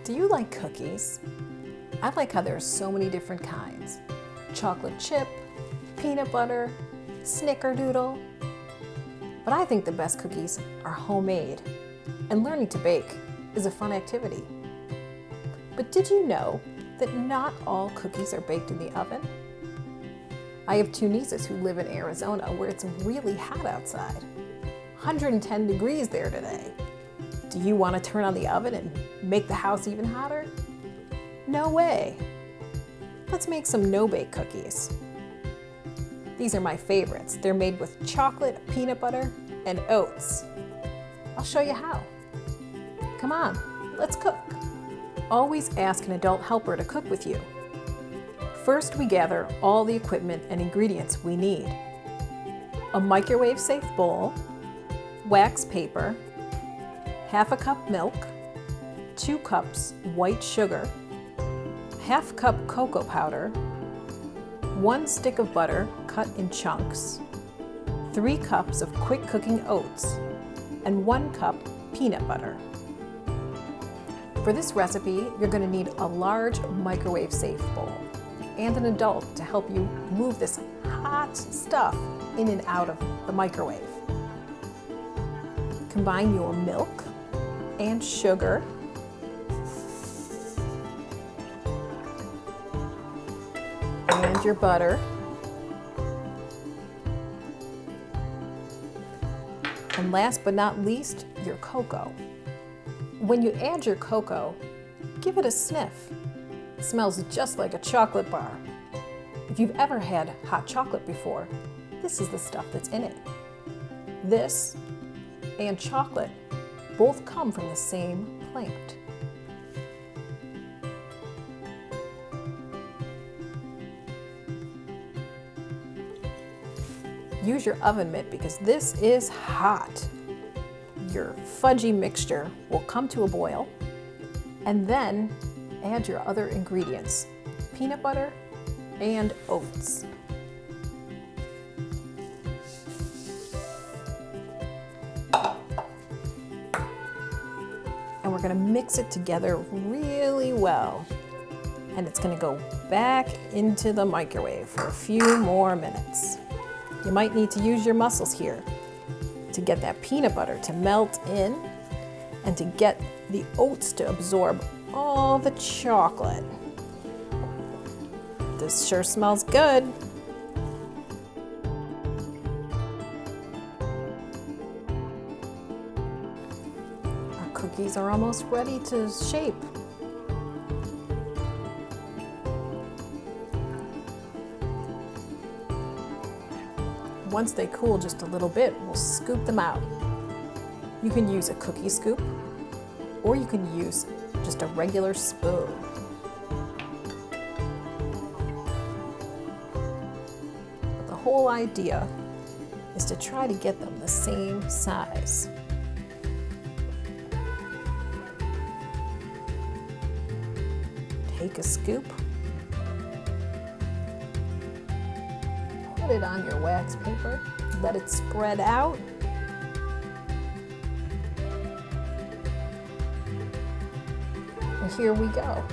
Do you like cookies? I like how there are so many different kinds. Chocolate chip, peanut butter, snickerdoodle. But I think the best cookies are homemade, and learning to bake is a fun activity. But did you know that not all cookies are baked in the oven? I have two nieces who live in Arizona where it's really hot outside. 110 degrees there today. Do you want to turn on the oven and make the house even hotter? No way. Let's make some no-bake cookies. These are my favorites. They're made with chocolate, peanut butter, and oats. I'll show you how. Come on, let's cook. Always ask an adult helper to cook with you. First, we gather all the equipment and ingredients we need. A microwave-safe bowl, wax paper, half a cup milk, 2 cups white sugar, half cup cocoa powder, 1 stick of butter cut in chunks, 3 cups of quick cooking oats, and 1 cup peanut butter. For this recipe, you're going to need a large microwave-safe bowl and an adult to help you move this hot stuff in and out of the microwave. Combine your milk and sugar and your butter and last but not least, your cocoa. When you add your cocoa, give it a sniff. It smells just like a chocolate bar. If you've ever had hot chocolate before, this is the stuff that's in it. This and chocolate both come from the same plant. Use your oven mitt because this is hot. Your fudgy mixture will come to a boil, and then add your other ingredients, peanut butter and oats. And we're going to mix it together really well. And it's going to go back into the microwave for a few more minutes. You might need to use your muscles here to get that peanut butter to melt in and to get the oats to absorb all the chocolate. This sure smells good. Our cookies are almost ready to shape. Once they cool just a little bit, we'll scoop them out. You can use a cookie scoop, or you can use just a regular spoon. But the whole idea is to try to get them the same size. Take a scoop, put it on your wax paper, let it spread out. And here we go,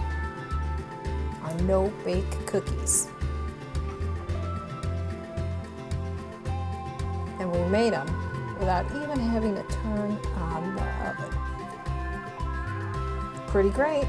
our no-bake cookies. And we made them without even having to turn on the oven. Pretty great.